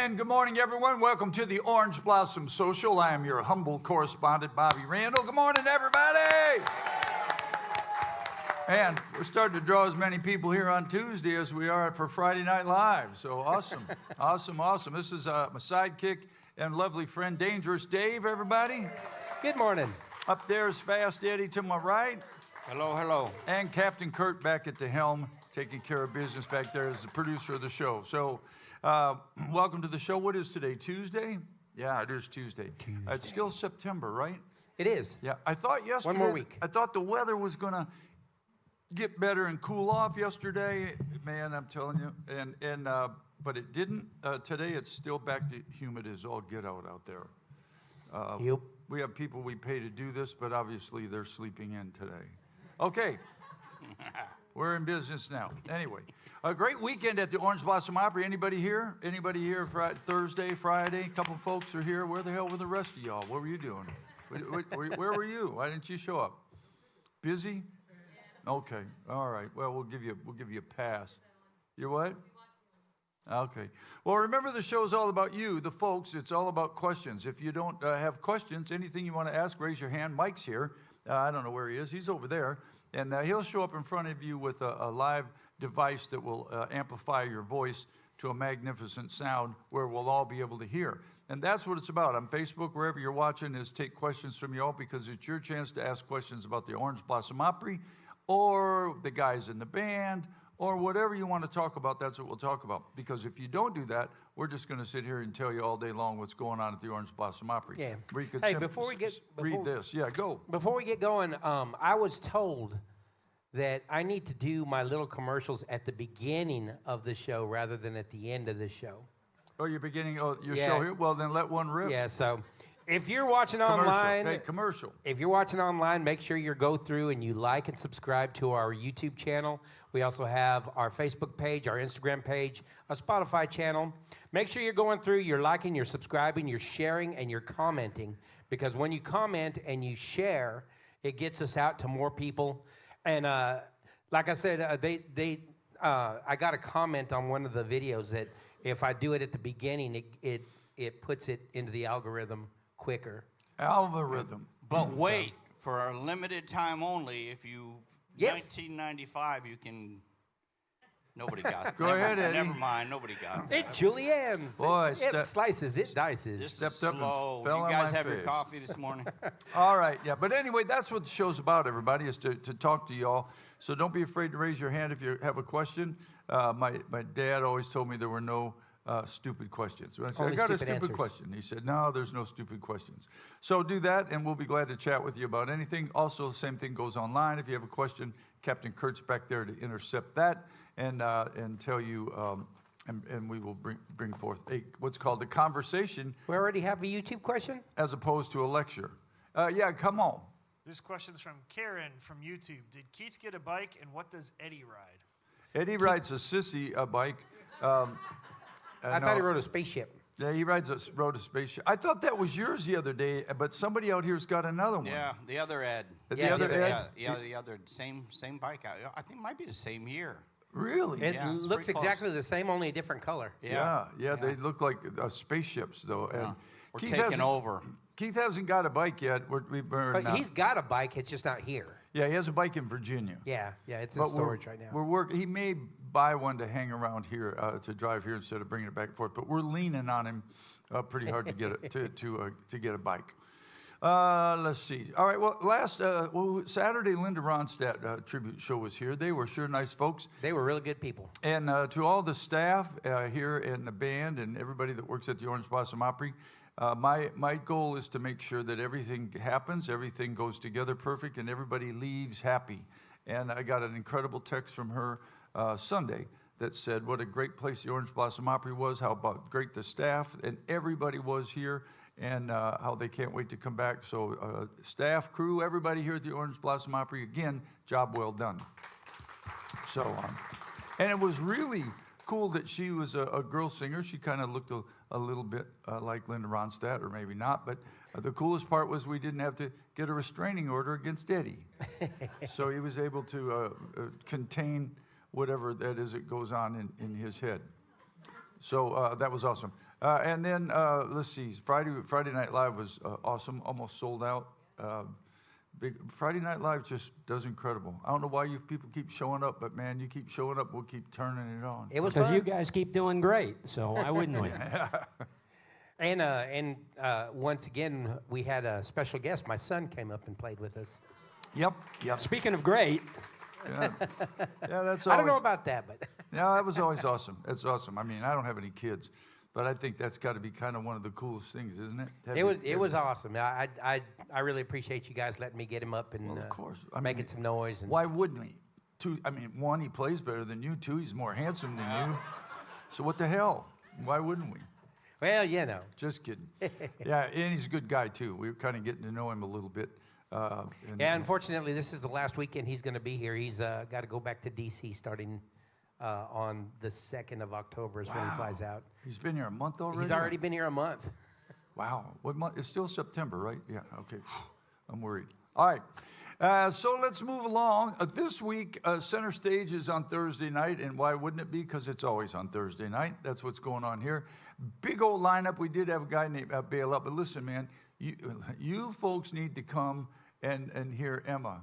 And good morning, everyone. Welcome to the Orange Blossom Social. I am your humble correspondent, Bobby Randall. Good morning, everybody. And we're starting to draw as many people here on Tuesday as we are for Friday Night Live. So awesome, awesome. This is my sidekick and lovely friend, Dangerous Dave, everybody. Good morning. Up there is Fast Eddie to my right. Hello. And Captain Kurt back at the helm, taking care of business back there as the producer of the show. So welcome to the show. What is today, Tuesday? Yeah, it is Tuesday. It's still September, right? It is. Yeah, I thought yesterday. 1 more week. I thought the weather was going to get better and cool off yesterday. Man, I'm telling you. But it didn't. Today, it's still back to humid as all get out there. Yep. We have people we pay to do this, but obviously they're sleeping in today. Okay. We're in business now. Anyway, a great weekend at the Orange Blossom Opry. Anybody here? Anybody here Thursday, Friday? A couple folks are here. Where the hell were the rest of y'all? What were you doing? Where were you? Why didn't you show up? Busy? Okay. All right. Well, we'll give you a pass. You're what? Okay. Well, remember the show's all about you, the folks. It's all about questions. If you don't have questions, anything you want to ask, raise your hand. Mike's here. I don't know where he is. He's over there. And he'll show up in front of you with a live device that will amplify your voice to a magnificent sound where we'll all be able to hear. And that's what it's about. On Facebook, wherever you're watching, is take questions from you all because it's your chance to ask questions about the Orange Blossom Opry or the guys in the band or whatever you want to talk about. That's what we'll talk about. Because if you don't do that, we're just going to sit here and tell you all day long what's going on at the Orange Blossom Opry. Yeah. Hey, before we read this. Yeah, go. Before we get going, I was told that I need to do my little commercials at the beginning of the show rather than at the end of the show. Oh, you're beginning your show here? Well, then let one rip. Yeah, so if you're watching commercial. If you're watching online, make sure you go through and you like and subscribe to our YouTube channel. We also have our Facebook page, our Instagram page, a Spotify channel. Make sure you're going through, you're liking, you're subscribing, you're sharing, and you're commenting. Because when you comment and you share, it gets us out to more people. And like I said, I got a comment on one of the videos that if I do it at the beginning, it puts it into the algorithm quicker. Algorithm. But wait, for a limited time only, if you... Yes. 1995, you can... Nobody got it. Go ahead, Eddie. Never mind, nobody got it. It Julienne's. Boy, it slices, it dices. This stepped is up and slow. fell You on guys my have your face. coffee this morning? All right, yeah. But anyway, that's what the show's about, everybody, is to talk to y'all. So don't be afraid to raise your hand if you have a question. My dad always told me there were no stupid questions. When I said, I got a stupid answers. question. He said, no, there's no stupid questions. So do that, and we'll be glad to chat with you about anything. Also, the same thing goes online. If you have a question, Captain Kurt's back there to intercept that and tell you, and we will bring forth what's called a conversation. We already have a YouTube question? As opposed to a lecture. Yeah, come on. This question's from Karen from YouTube. Did Keith get a bike, and what does Eddie ride? Eddie rides a sissy bike. I thought he rode a spaceship. Yeah, he rode a spaceship. I thought that was yours the other day, but somebody out here's got another one. Yeah, the other Ed. The other Ed? Yeah, the other same bike. I think it might be the same year. Really? It Yeah, it's looks pretty close. exactly the same, only a different color. Yeah, they look like spaceships, though. And We're Keith taking over. Keith hasn't got a bike yet. But he's got a bike, it's just not here. Yeah, he has a bike in Virginia. Yeah, it's in storage right now. He may buy one to hang around here, to drive here instead of bringing it back and forth. But we're leaning on him pretty hard to get it to get a bike. Let's see. All right. Well, Saturday, Linda Ronstadt tribute show was here. They were sure nice folks. They were really good people. And to all the staff here in the band and everybody that works at the Orange Blossom Opry, my goal is to make sure that everything happens, everything goes together perfect, and everybody leaves happy. And I got an incredible text from her Sunday that said what a great place the Orange Blossom Opry was, how about great the staff and everybody was here, and how they can't wait to come back. So staff, crew, everybody here at the Orange Blossom Opry, again, job well done. So, and it was really cool that she was a girl singer. She kind of looked a little bit like Linda Ronstadt, or maybe not, but the coolest part was we didn't have to get a restraining order against Eddie. So he was able to contain whatever that is that goes on in his head. So that was awesome. And then let's see, Friday Night Live was awesome, almost sold out. Friday Night Live just does incredible. I don't know why you people keep showing up, but man, you keep showing up, we'll keep turning it on. It was Because fun. you guys keep doing great, so why wouldn't we? And once again, we had a special guest. My son came up and played with us. Yep. Speaking of great, Yeah, that's always. I don't know about that, but Yeah, that was always awesome. It's awesome. I mean, I don't have any kids, but I think that's got to be kind of one of the coolest things, isn't it? it was awesome. I really appreciate you guys letting me get him up and Well, of course. I making mean, some noise. And Why wouldn't he? One, he plays better than you. Two, he's more handsome than you. So what the hell? Why wouldn't we? well, you know. Just kidding. Yeah, and he's a good guy too. We were kind of getting to know him a little bit. Yeah, unfortunately, this is the last weekend he's going to be here. He's got to go back to D.C. starting on the 2nd of October is when he flies out. He's been here a month already? He's already been here a month. Wow. What month? It's still September, right? Yeah, okay. I'm worried. All right. So let's move along. This week, Center Stage is on Thursday night, and why wouldn't it be? Because it's always on Thursday night. That's what's going on here. Big old lineup. We did have a guy named Bail Up, but listen, man, you folks need to come and hear Emma,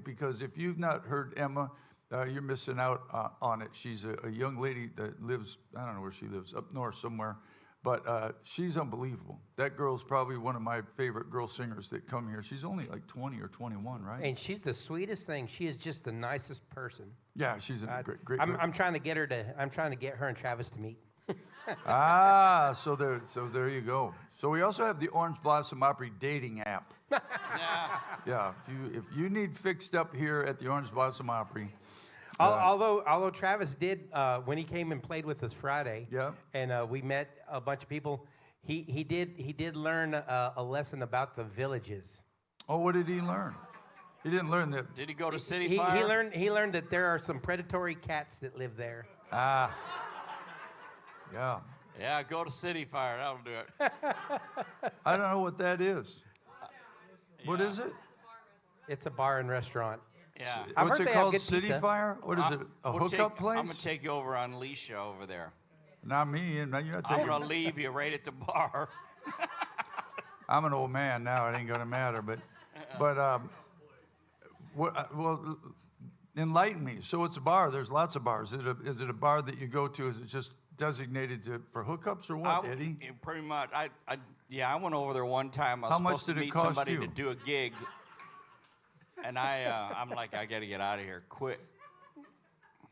because if you've not heard Emma, you're missing out on it. She's a young lady that lives, I don't know where she lives, up north somewhere, but she's unbelievable. That girl's probably one of my favorite girl singers that come here. She's only like 20 or 21, right? And she's the sweetest thing. She is just the nicest person. Yeah, she's a great I'm trying to get her and Travis to meet. so there you go. So we also have the Orange Blossom Opry dating app. Yeah, if you need fixed up here at the Orange Blossom Opry. Although Travis did when he came and played with us Friday, Yeah. and we met a bunch of people. He did learn a lesson about the villages. Oh, what did he learn? He didn't learn that. Did he go to City He Fire? learned that there are some predatory cats that live there. Yeah. Yeah, go to City Fire. That'll do it. I don't know what that is. What is it? It's a bar and restaurant. Yeah. I've What's heard it they have called? good City pizza. Fire? What is it? A hookup place? I'm going to take you over on Leisha over there. Not me. You're not I'm taking. going to leave you right at the bar. I'm an old man now. It ain't gonna matter. But well, enlighten me. So it's a bar. There's lots of bars. Is it a bar that you go to? Is it just designated for hookups or what, Eddie? Pretty much. I went over there one time. I was How much supposed to did it meet cost somebody you? to do a gig. And I'm like, I got to get out of here quick.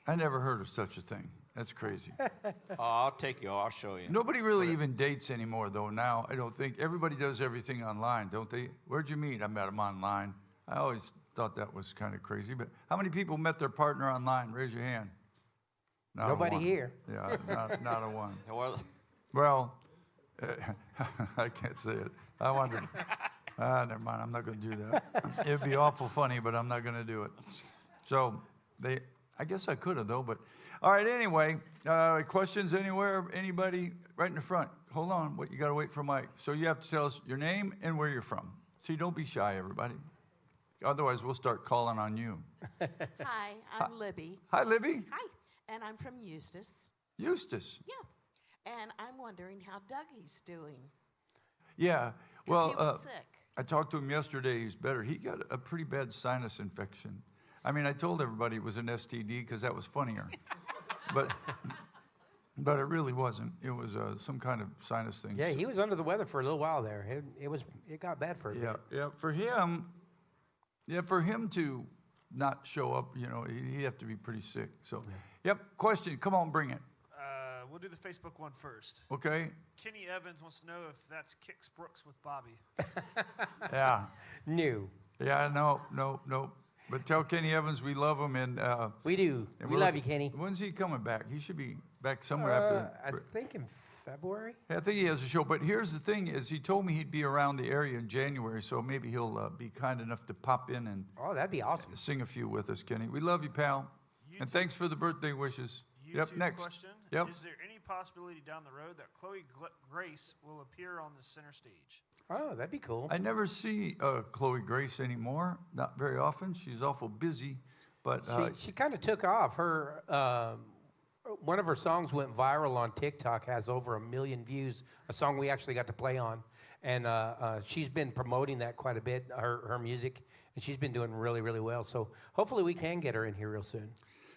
I never heard of such a thing. That's crazy. Oh, I'll take you. I'll show you. Nobody really even dates anymore, though, now. I don't think. Everybody does everything online, don't they? Where'd you meet? I met him online. I always thought that was kind of crazy. But how many people met their partner online? Raise your hand. Not a Nobody one. here. Yeah, not a one. Well, Well, I can't say it. I wanted never mind. I'm not going to do that. It'd be awful funny, but I'm not going to do it. So I guess I could have, though. But all right, anyway, questions anywhere? Anybody? Right in the front. Hold on. You got to wait for Mike. So you have to tell us your name and where you're from. See, don't be shy, everybody. Otherwise, we'll start calling on you. Hi, I'm Libby. Hi, Libby. Hi, and I'm from Eustis. Eustace. Yeah, and I'm wondering how Dougie's doing. Yeah. 'Cause Well, he was sick. I talked to him yesterday. He's better. He got a pretty bad sinus infection. I mean, I told everybody it was an STD because that was funnier, but it really wasn't. It was some kind of sinus thing. Yeah, he was under the weather for a little while there. It got bad for a bit. Yeah. For him to not show up, he'd have to be pretty sick. So, Yep. Question. Come on, bring it. We'll do the Facebook one first. Okay. Kenny Evans wants to know if that's Kix Brooks with Bobby. Yeah. New. Yeah. No. But tell Kenny Evans we love him and. We do. and We we're love you, looking- Kenny. When's he coming back? He should be back somewhere after. I think in February. I think he has a show, but here's the thing: is he told me he'd be around the area in January, so maybe he'll be kind enough to pop in and Oh, that'd be awesome. sing a few with us, Kenny. We love you, pal, and thanks for the birthday wishes. Yep, YouTube next. question. Yep. Is there any possibility down the road that Chloe Grace will appear on the center stage? Oh, that'd be cool. I never see Chloe Grace anymore. Not very often. She's awful busy, but She kind of took off. Her one of her songs went viral on TikTok, has over 1 million views, a song we actually got to play on. And she's been promoting that quite a bit, her music, and she's been doing really, really well. So hopefully we can get her in here real soon.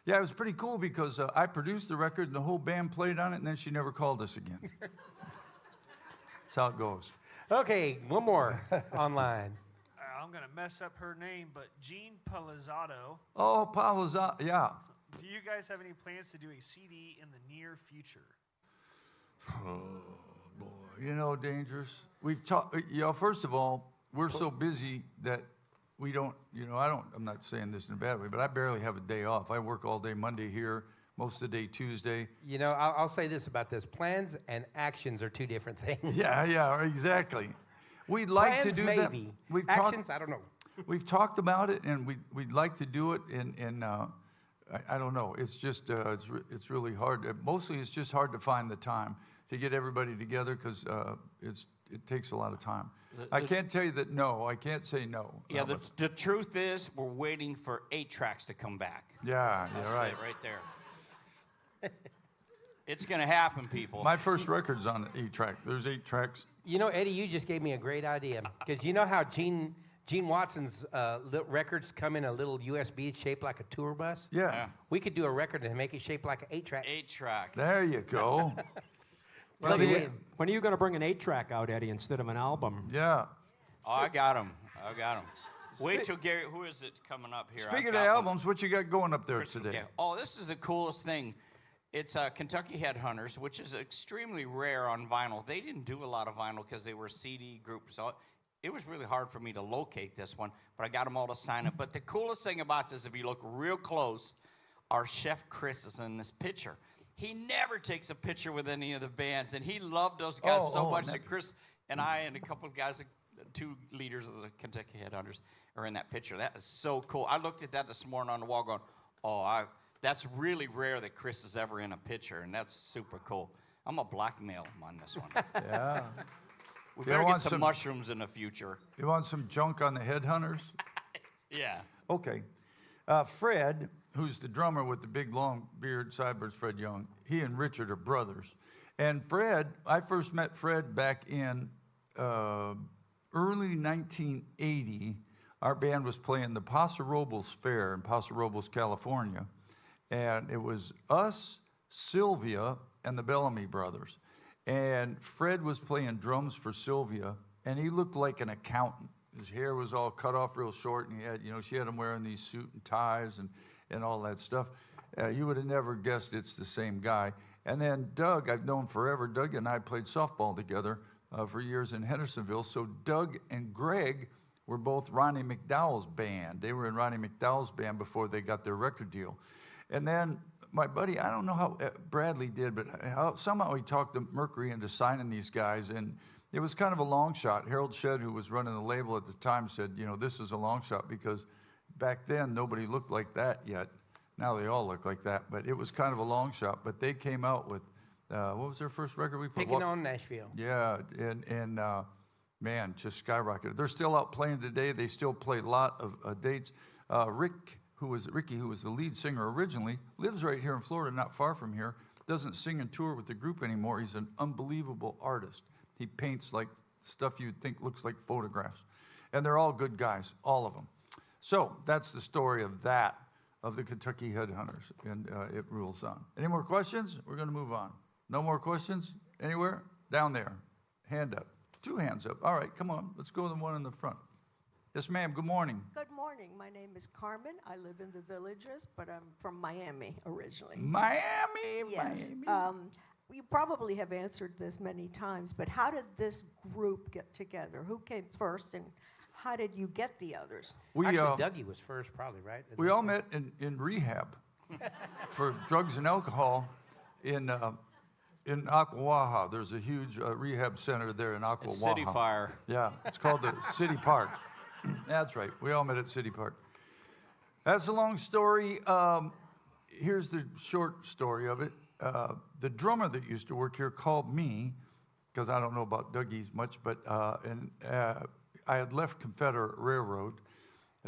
Yeah, it was pretty cool because I produced the record and the whole band played on it, and then she never called us again. That's how it goes. Okay, one more online. I'm going to mess up her name, but Jean Palazzotto. Oh, Paolo's, yeah. Do you guys have any plans to do a CD in the near future? Oh, boy. You know, Dangerous. We've talked, first of all, we're so busy that we don't, I'm not saying this in a bad way, but I barely have a day off. I work all day Monday here, most of the day Tuesday. You know, I'll say this about this. Plans and actions are two different things. Yeah, exactly. We'd like Plans, to do maybe. that. We've Actions, I don't know. We've talked about it, and we'd like to do it, and I don't know. It's just it's really hard. Mostly, it's just hard to find the time to get everybody together because it takes a lot of time. I can't tell you that no. I can't say no. Yeah, the truth is we're waiting for 8 tracks to come back. Yeah, That's right. it right there. It's going to happen, people. My first record's on 8 track. There's 8 tracks. You know, Eddie, you just gave me a great idea. Because you know how Gene Watson's records come in a little USB shaped like a tour bus? Yeah. We could do a record and make it shaped like an 8-track. 8-track. There you go. Well, the- when are you going to bring an 8-track out, Eddie, instead of an album? Yeah. Oh, I got him. Wait till Gary, who is it coming up here? Speaking I've of got one. albums, what you got going up there Crystal today? Gale. Oh, this is the coolest thing. It's Kentucky Headhunters, which is extremely rare on vinyl. They didn't do a lot of vinyl because they were CD groups. So it was really hard for me to locate this one, but I got them all to sign it. But the coolest thing about this, if you look real close, our chef Chris is in this picture. He never takes a picture with any of the bands, and he loved those guys so much that Chris and I and a couple of guys, 2 leaders of the Kentucky Headhunters, are in that picture. That is so cool. I looked at that this morning on the wall going, that's really rare that Chris is ever in a picture, and that's super cool. I'm going to blackmail him on this one. Yeah. We You better want get some mushrooms in the future. You want some junk on the Headhunters? Yeah. Okay. Fred, who's the drummer with the big long beard, sideburns, Fred Young, he and Richard are brothers. And Fred, I first met Fred back in early 1980. Our band was playing the Paso Robles Fair in Paso Robles, California. And it was us, Sylvia, and the Bellamy brothers. And Fred was playing drums for Sylvia, and he looked like an accountant. His hair was all cut off real short, and he had, she had him wearing these suit and ties and all that stuff. You would have never guessed it's the same guy. And then Doug, I've known forever. Doug and I played softball together for years in Hendersonville. So Doug and Greg were both Ronnie McDowell's band. They were in Ronnie McDowell's band before they got their record deal. And then my buddy, I don't know how Bradley did, but somehow he talked to Mercury into signing these guys. And it was kind of a long shot. Harold Shedd, who was running the label at the time, said, this is a long shot because back then nobody looked like that yet. Now they all look like that, but it was kind of a long shot. But they came out with, what was their first record we put? Picking on Nashville. Yeah, and man, just skyrocketed. They're still out playing today. They still play a lot of dates. Ricky, who was the lead singer originally, lives right here in Florida, not far from here. Doesn't sing and tour with the group anymore. He's an unbelievable artist. He paints like stuff you'd think looks like photographs. And they're all good guys, all of them. So that's the story of the Kentucky Headhunters, and it rules on. Any more questions? We're going to move on. No more questions? Anywhere? Down there. Hand up. 2 hands up. All right, come on. Let's go to the one in the front. Yes, ma'am. Good morning. Good morning. My name is Carmen. I live in the Villages, but I'm from Miami originally. Miami. Yes. Miami. You probably have answered this many times, but how did this group get together? Who came first, and how did you get the others? Actually, Dougie was first, probably, right? We all met in rehab for drugs and alcohol in Aquawaha. There's a huge rehab center there in Aquawaha. It's City Fire. Yeah, it's called the City Park. That's right. We all met at City Park. That's a long story. Here's the short story of it. The drummer that used to work here called me, because I don't know about Dougie's much, but I had left Confederate Railroad.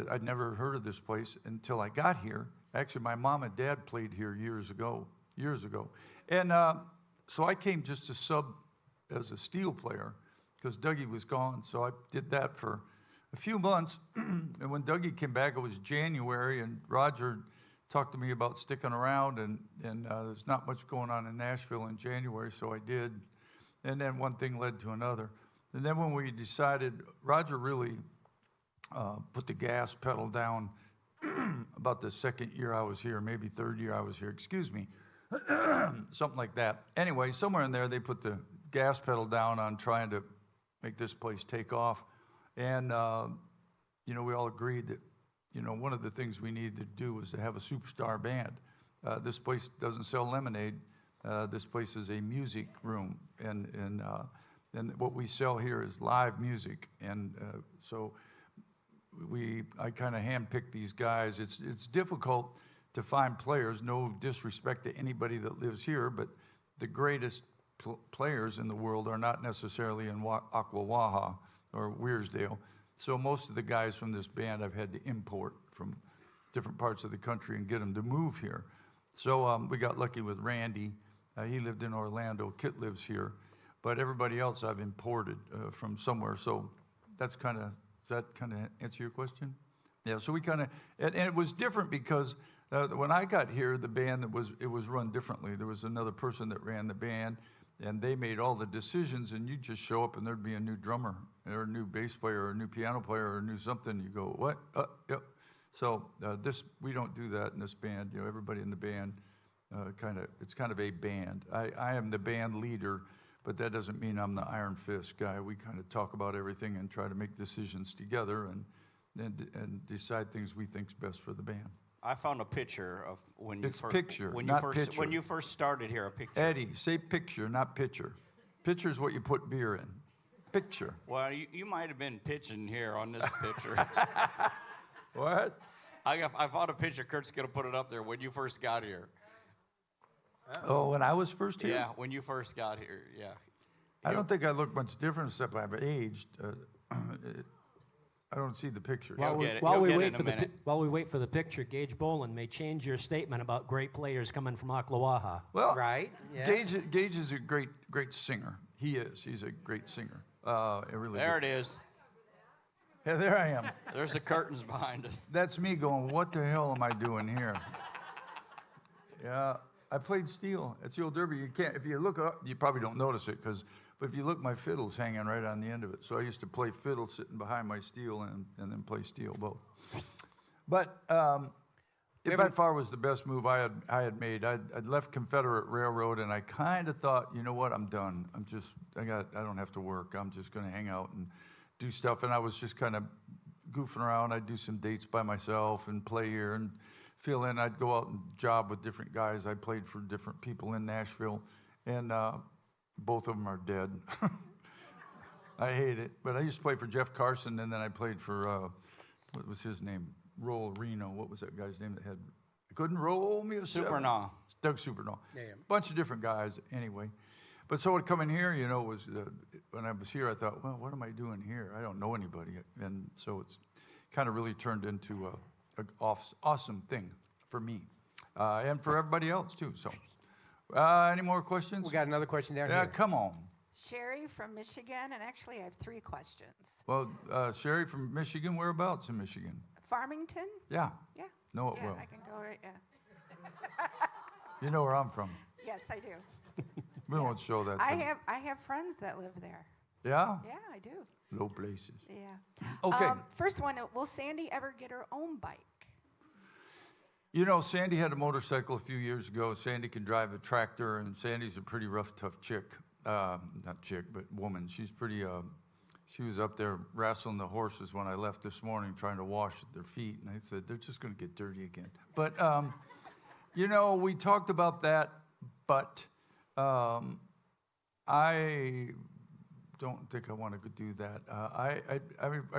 I'd never heard of this place until I got here. Actually, my mom and dad played here years ago, years ago. And so I came just to sub as a steel player because Dougie was gone. So I did that for a few months. And when Dougie came back, it was January, and Roger talked to me about sticking around, and there's not much going on in Nashville in January, so I did. And then one thing led to another. And then when we decided, Roger really put the gas pedal down about the second year I was here, maybe third year I was here, excuse me, something like that. Anyway, somewhere in there, they put the gas pedal down on trying to make this place take off. And, we all agreed that, one of the things we needed to do was to have a superstar band. This place doesn't sell lemonade. This place is a music room. And what we sell here is live music. And so I kind of handpicked these guys. It's difficult to find players, no disrespect to anybody that lives here, but the greatest players in the world are not necessarily in Ocklawaha or Weirsdale. So most of the guys from this band I've had to import from different parts of the country and get them to move here. So we got lucky with Randy. He lived in Orlando. Kit lives here. But everybody else I've imported from somewhere. So does that kind of answer your question? Yeah, so we kind of, and it was different because when I got here, the band, it was run differently. There was another person that ran the band, and they made all the decisions, and you'd just show up, and there'd be a new drummer, or a new bass player, or a new piano player, or a new something. You go, what? Yep. So we don't do that in this band. Everybody in the band, it's kind of a band. I am the band leader, but that doesn't mean I'm the iron fist guy. We kind of talk about everything and try to make decisions together and decide things we think's best for the band. I found a picture of when you It's picture, not picture. When you first started here, a picture. Eddie, say picture, not pitcher. Pitcher is what you put beer in. Picture. Well, you might have been pitching here on this picture. What? I found a picture. Kurt's going to put it up there when you first got here. Oh, when I was first here? Yeah, when you first got here, yeah. I don't think I look much different except I've aged. I don't see the pictures. You'll get it. While You'll we get it wait in a for minute. while we wait for the picture, Gage Boland may change your statement about great players coming from Ocklawaha. Well, Right, yeah. Gage is a great singer. He is. He's a great singer. There it is. Yeah, there I am. There's the curtains behind us. That's me going, what the hell am I doing here? Yeah, I played steel at the old Derby. You can't, if you look up, you probably don't notice it, but if you look, my fiddle's hanging right on the end of it. So I used to play fiddle sitting behind my steel and then play steel both. But it by far was the best move I had made. I'd left Confederate Railroad, and I kind of thought, you know what, I'm done. I don't have to work. I'm just going to hang out and do stuff. And I was just kind of goofing around. I'd do some dates by myself and play here and fill in. I'd go out and job with different guys. I played for different people in Nashville, and both of them are dead. I hate it. But I used to play for Jeff Carson, and then I played for, what was his name? Roll Reno. What was that guy's name that had, couldn't roll me a seven? Supernaw. Doug Supernaw. Yeah. Bunch of different guys, anyway. But so what coming here, was when I was here, I thought, well, what am I doing here? I don't know anybody. And so it's kind of really turned into an awesome thing for me and for everybody else, too. So any more questions? We got another question down Yeah, here. come on. Sherry from Michigan, and actually I have 3 questions. Well, Sherry from Michigan, whereabouts in Michigan? Farmington? Yeah, Yeah. know it Yeah, well. I can go right, yeah. You know where I'm from. Yes, I do. We won't show that. I to- have friends that live there. Yeah? Yeah, I do. Low places. Yeah. Okay. First one, will Sandy ever get her own bike? Sandy had a motorcycle a few years ago. Sandy can drive a tractor, and Sandy's a pretty rough, tough chick. Not chick, but woman. She's pretty, she was up there wrestling the horses when I left this morning, trying to wash their feet. And I said, they're just going to get dirty again. But, we talked about that, but I don't think I want to do that. I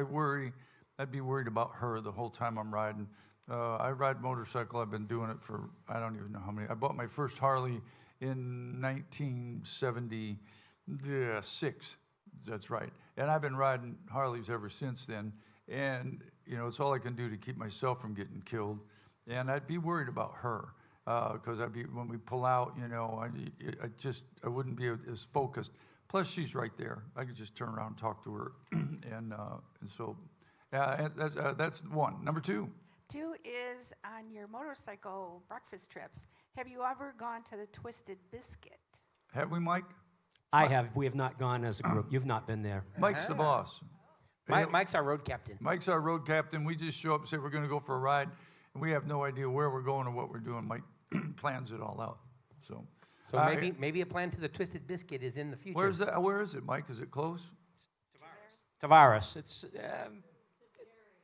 worry, I'd be worried about her the whole time I'm riding. I ride motorcycle. I've been doing it for, I don't even know how many. I bought my first Harley in 1976. That's right. And I've been riding Harleys ever since then. And, it's all I can do to keep myself from getting killed. And I'd be worried about her. because when we pull out, you know, I wouldn't be as focused. Plus, she's right there. I could just turn around and talk to her, and so that's one. Number two. 2 is on your motorcycle breakfast trips. Have you ever gone to the Twisted Biscuit? Have we, Mike? I have. We have not gone as a group. You've not been there. Mike's the boss. Mike's our road captain. Mike's our road captain. We just show up and say we're going to go for a ride, and we have no idea where we're going or what we're doing. Mike plans it all out. So Maybe a plan to the Twisted Biscuit is in the future. where's that? Where is it, Mike? Is it close? Tavares. It's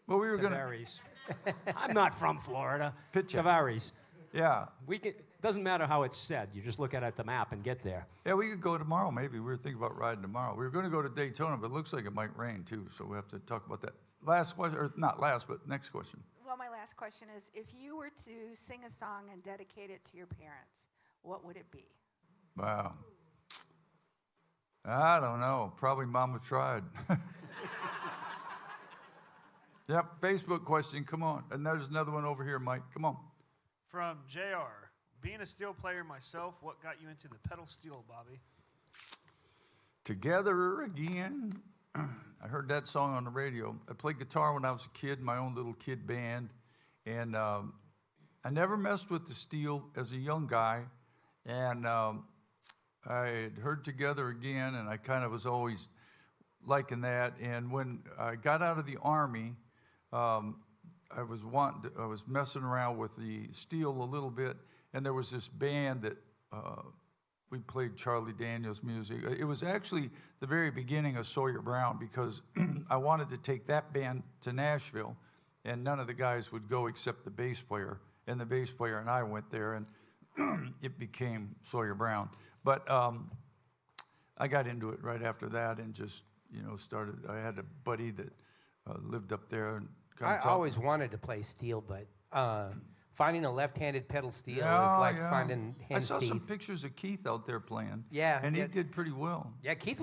Well, we were going to. Tavares. I'm not from Florida. Pitch it. Tavares. Yeah. Doesn't matter how it's said. You just look at it at the map and get there. Yeah, we could go tomorrow maybe. We were thinking about riding tomorrow. We were going to go to Daytona, but it looks like it might rain too, so we have to talk about that. Last question, or not last, but next question. Well, my last question is, if you were to sing a song and dedicate it to your parents, what would it be? Wow. I don't know. Probably Mama Tried. Yep, Facebook question, come on. And there's another one over here, Mike. Come on. From JR. Being a steel player myself, what got you into the pedal steel, Bobby? Together Again. I heard that song on the radio. I played guitar when I was a kid, my own little kid band. And I never messed with the steel as a young guy. And I had heard Together Again, and I kind of was always liking that. And when I got out of the Army, I was messing around with the steel a little bit, and there was this band that we played Charlie Daniels music. It was actually the very beginning of Sawyer Brown, because I wanted to take that band to Nashville, and none of the guys would go except the bass player. And the bass player and I went there, and it became Sawyer Brown. But I got into it right after that, and just started. I had a buddy that lived up there, and I always wanted to play steel, but finding a left-handed pedal steel is like finding hen's teeth. I saw some pictures of Keith out there playing. Yeah, and he did pretty well. Yeah, Keith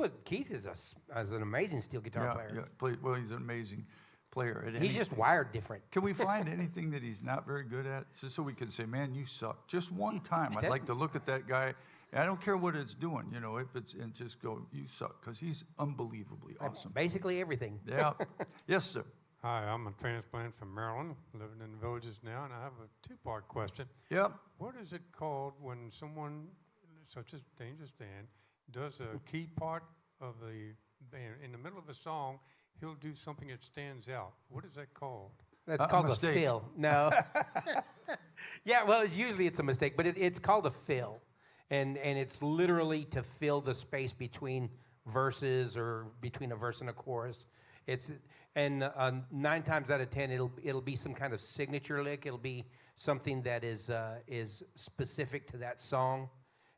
is an amazing steel guitar player. Well, he's an amazing player. He's just wired different. Can we find anything that he's not very good at, just so we can say, "Man, you suck"? Just one time, I'd like to look at that guy. And I don't care what it's doing, if it's, and just go, "You suck," because he's unbelievably awesome. Basically everything. Yeah. Yes, sir. Hi, I'm a transplant from Maryland, living in the Villages now, and I have a two-part question. Yep. What is it called when someone, such as Dangerous Dan, does a key part of the band? In the middle of a song, he'll do something that stands out. What is that called? That's called a mistake. fill. No. Yeah, well, usually it's a mistake, but it's called a fill. And it's literally to fill the space between verses or between a verse and a chorus. And 9 times out of 10, it'll be some kind of signature lick. It'll be something that is specific to that song,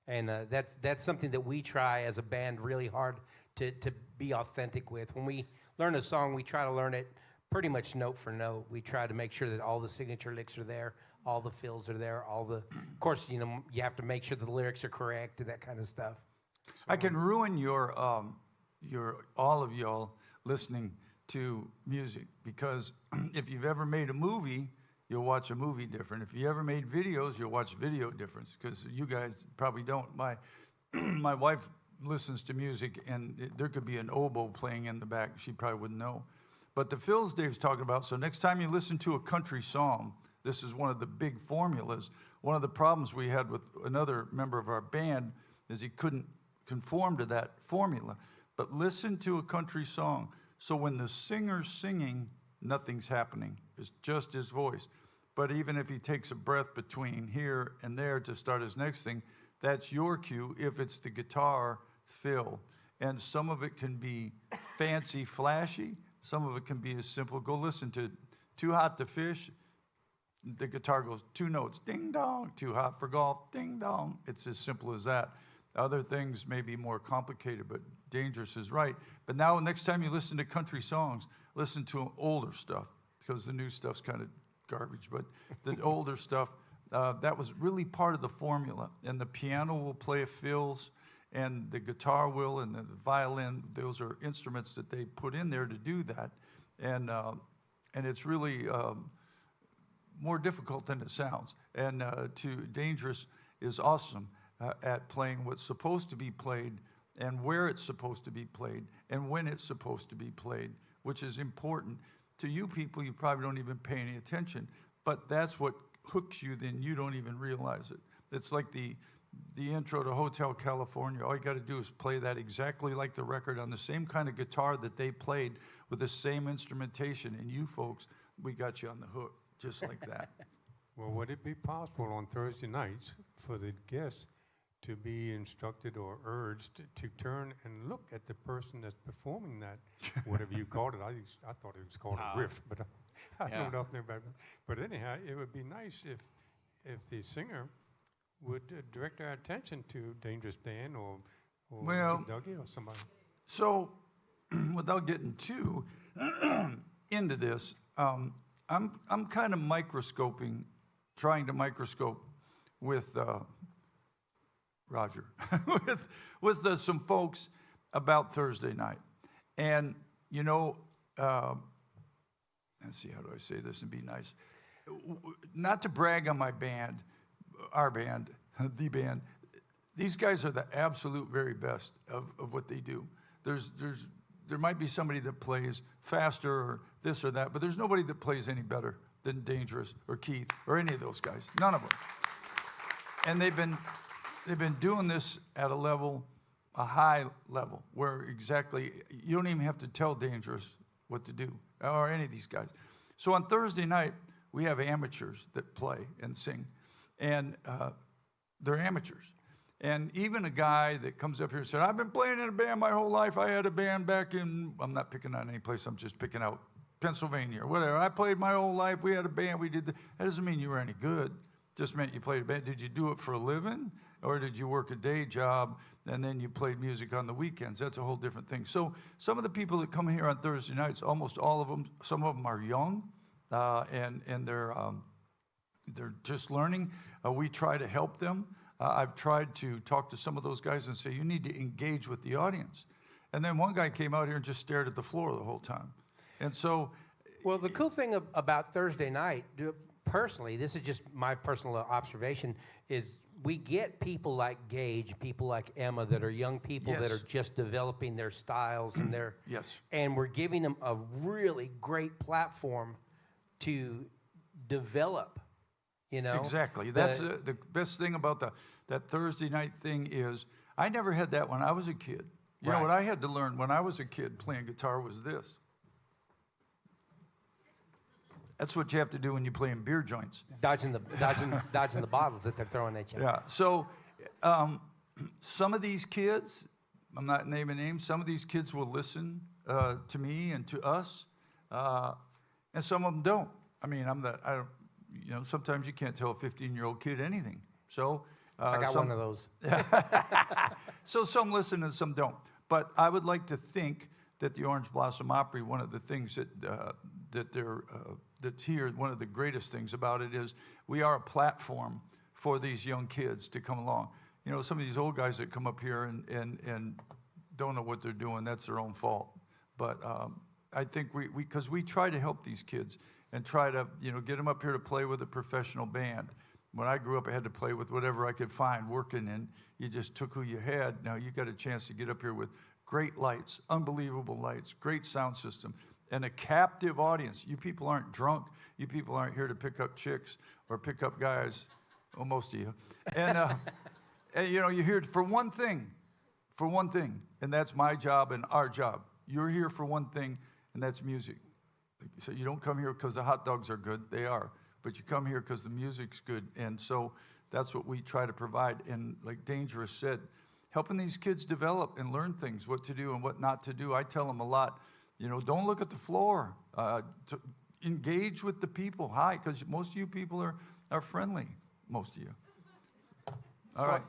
and that's something that we try as a band really hard to be authentic with. When we learn a song, we try to learn it pretty much note for note. We try to make sure that all the signature licks are there, all the fills are there, of course, you have to make sure the lyrics are correct and that kind of stuff. I can ruin your all of y'all listening to music, because if you've ever made a movie, you'll watch a movie different. If you ever made videos, you'll watch video difference, because you guys probably don't. My wife listens to music, and there could be an oboe playing in the back. She probably wouldn't know. But the fills Dave's talking about, so next time you listen to a country song, this is one of the big formulas. One of the problems we had with another member of our band is he couldn't conform to that formula. But listen to a country song. So when the singer's singing, nothing's happening. It's just his voice. But even if he takes a breath between here and there to start his next thing, that's your cue if it's the guitar fill. And some of it can be fancy, flashy. Some of it can be as simple. Go listen to Too Hot to Fish. The guitar goes 2 notes, ding dong. Too Hot for Golf, ding dong. It's as simple as that. Other things may be more complicated, but Dangerous is right. But now, next time you listen to country songs, listen to older stuff, because the new stuff's kind of garbage. But the older stuff, that was really part of the formula. And the piano will play fills, and the guitar will, and the violin. Those are instruments that they put in there to do that. And it's really more difficult than it sounds. And Dangerous is awesome at playing what's supposed to be played and where it's supposed to be played and when it's supposed to be played, which is important. To you people, you probably don't even pay any attention, but that's what hooks you, then you don't even realize it. It's like the intro to Hotel California. All you got to do is play that exactly like the record on the same kind of guitar that they played with the same instrumentation, and you folks, we got you on the hook, just like that. Well, would it be possible on Thursday nights for the guests to be instructed or urged to turn and look at the person that's performing that, whatever you called it? I thought it was called a riff, but I know nothing about it. But anyhow, it would be nice if the singer would direct our attention to Dangerous Dan or Dougie or somebody. So, without getting too into this, I'm kind of trying to microscope with Roger, with some folks about Thursday night. And, you know, let's see, how do I say this and be nice? Not to brag on my band, our band, the band. These guys are the absolute very best of what they do. There might be somebody that plays faster or this or that, but there's nobody that plays any better than Dangerous or Keith or any of those guys. None of them. And they've been doing this at a high level, where exactly you don't even have to tell Dangerous what to do, or any of these guys. So on Thursday night, we have amateurs that play and sing, and they're amateurs. And even a guy that comes up here and said, I've been playing in a band my whole life. I had a band back in, I'm not picking on any place, I'm just picking out Pennsylvania or whatever. I played my whole life. We had a band. We did that. That doesn't mean you were any good. Just meant you played a band. Did you do it for a living? Or did you work a day job and then you played music on the weekends? That's a whole different thing. So some of the people that come here on Thursday nights, almost all of them, some of them are young and they're just learning. We try to help them. I've tried to talk to some of those guys and say, you need to engage with the audience. And then one guy came out here and just stared at the floor the whole time. And so... Well, the cool thing about Thursday night, personally, this is just my personal observation, is we get people like Gage, people like Emma that are young people that are just developing their styles and their... Yes. And we're giving them a really great platform to develop, you know? Exactly. That's the best thing about that Thursday night thing is I never had that when I was a kid. You know what I had to learn when I was a kid playing guitar was this. That's what you have to do when you play in beer joints. Dodging the bottles that they're throwing at you. Yeah. So some of these kids, I'm not naming names, some of these kids will listen to me and to us, and some of them don't. I mean, sometimes you can't tell a 15-year-old kid anything. So I got one of those. So some listen and some don't. But I would like to think that the Orange Blossom Opry, one of the things that's here, one of the greatest things about it is we are a platform for these young kids to come along. You know, some of these old guys that come up here and don't know what they're doing, that's their own fault. But I think because we try to help these kids and try to, get them up here to play with a professional band. When I grew up, I had to play with whatever I could find working, and you just took who you had. Now you got a chance to get up here with great lights, unbelievable lights, great sound system, and a captive audience. You people aren't drunk. You people aren't here to pick up chicks or pick up guys. Well, most of you. And, you're here for one thing, and that's my job and our job. You're here for one thing, and that's music. So you don't come here because the hot dogs are good. They are. But you come here because the music's good. And so that's what we try to provide. And like Dangerous said, helping these kids develop and learn things, what to do and what not to do. I tell them a lot, don't look at the floor. Engage with the people. Hi, because most of you people are friendly, most of you. All right.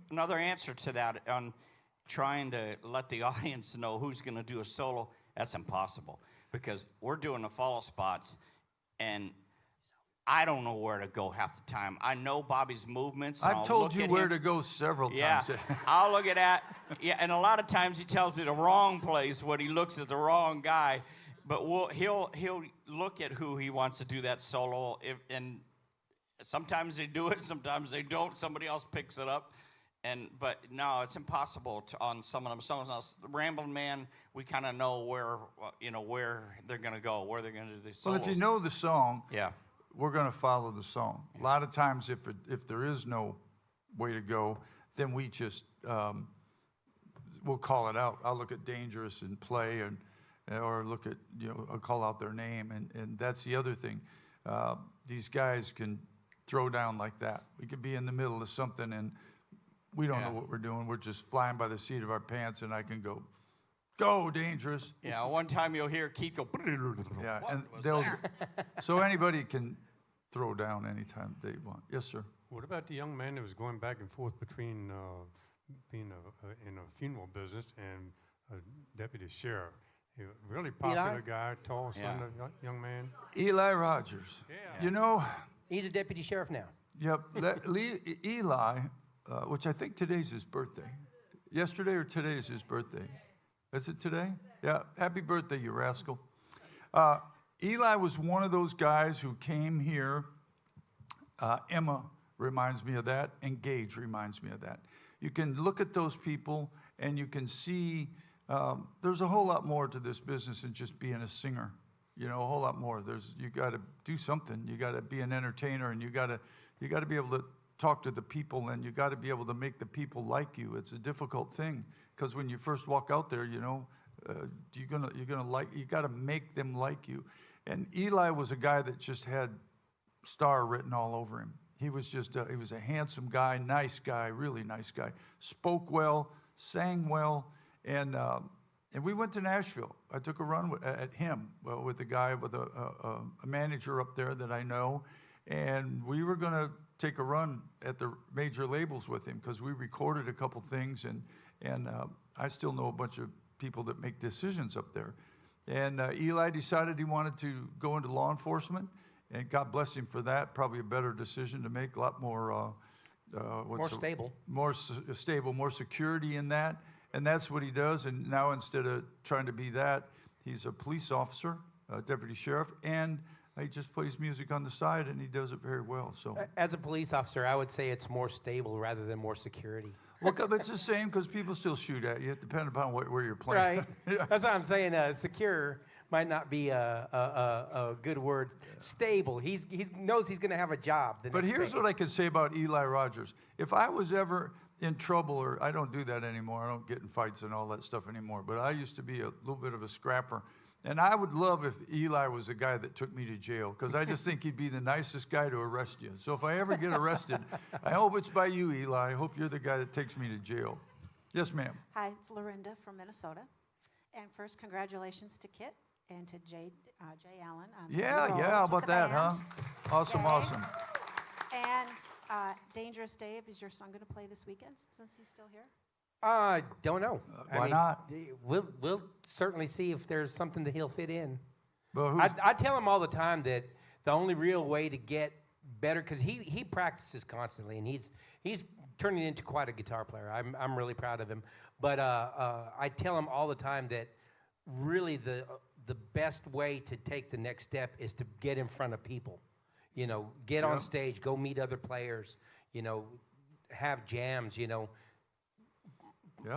Another answer to that on trying to let the audience know who's going to do a solo, that's impossible. Because we're doing the follow spots, and I don't know where to go half the time. I know Bobby's movements. I've told you where to go several times. Yeah, I'll look at that. Yeah, and a lot of times he tells me the wrong place when he looks at the wrong guy. But he'll look at who he wants to do that solo, and sometimes they do it, sometimes they don't. Somebody else picks it up, but no, it's impossible on some of them songs. Now, Ramblin' Man, we kind of know where they're gonna go, where they're gonna do these solos. Well, if you know the song, yeah, we're going to follow the song. A lot of times, if there is no way to go, then we just we'll call it out. I'll look at Dangerous and play, or look at I'll call out their name, and that's the other thing. These guys can throw down like that. We could be in the middle of something, and we don't know what we're doing. We're just flying by the seat of our pants, and I can go Dangerous. Yeah, one time you'll hear Keith go. Yeah, and so anybody can throw down anytime they want. Yes, sir. What about the young man that was going back and forth between being in a funeral business and a deputy sheriff? He was a really popular guy, tall, slender young man. Eli Rogers. Yeah. He's a deputy sheriff now. Yep. Eli, which I think today's his birthday. Yesterday or today is his birthday. Is it today? Yeah. Happy birthday, you rascal. Eli was one of those guys who came here. Emma reminds me of that, and Gage reminds me of that. You can look at those people, and you can see there's a whole lot more to this business than just being a singer. A whole lot more. You got to do something. You got to be an entertainer, and you got to be able to talk to the people, and you got to be able to make the people like you. It's a difficult thing because when you first walk out there, you got to make them like you. And Eli was a guy that just had star written all over him. He was he was a handsome guy, nice guy, really nice guy. Spoke well, sang well, and we went to Nashville. I took a run at him with a guy with a manager up there that I know, and we were going to take a run at the major labels with him because we recorded a couple things, and I still know a bunch of people that make decisions up there. And Eli decided he wanted to go into law enforcement, and God bless him for that. Probably a better decision to make, a lot more Stable. More stable, more security in that. And that's what he does. And now instead of trying to be that, he's a police officer, a deputy sheriff, and he just plays music on the side, and he does it very well. So, as a police officer, I would say it's more stable rather than more security. Well, it's the same because people still shoot at you, depending upon where you're playing. Right. Yeah. That's what I'm saying. Secure might not be a good word. Stable. He knows he's going to have a job. But here's what I can say about Eli Rogers. If I was ever in trouble, or I don't do that anymore. I don't get in fights and all that stuff anymore. But I used to be a little bit of a scrapper. And I would love if Eli was the guy that took me to jail, because I just think he'd be the nicest guy to arrest you. So if I ever get arrested, I hope it's by you, Eli. I hope you're the guy that takes me to jail. Yes, ma'am. Hi, it's Lorinda from Minnesota. And first, congratulations to Kit and to Jay Allen. On the Yeah, roles how with about the that, band. huh? Awesome, Yay. awesome. And Dangerous Dave, is your son going to play this weekend since he's still here? Don't know. Why not? We'll certainly see if there's something that he'll fit in. But I tell him all the time that the only real way to get better, because he practices constantly, and he's turning into quite a guitar player. I'm really proud of him. But I tell him all the time that really the best way to take the next step is to get in front of people. Get on stage, go meet other players. Have jams.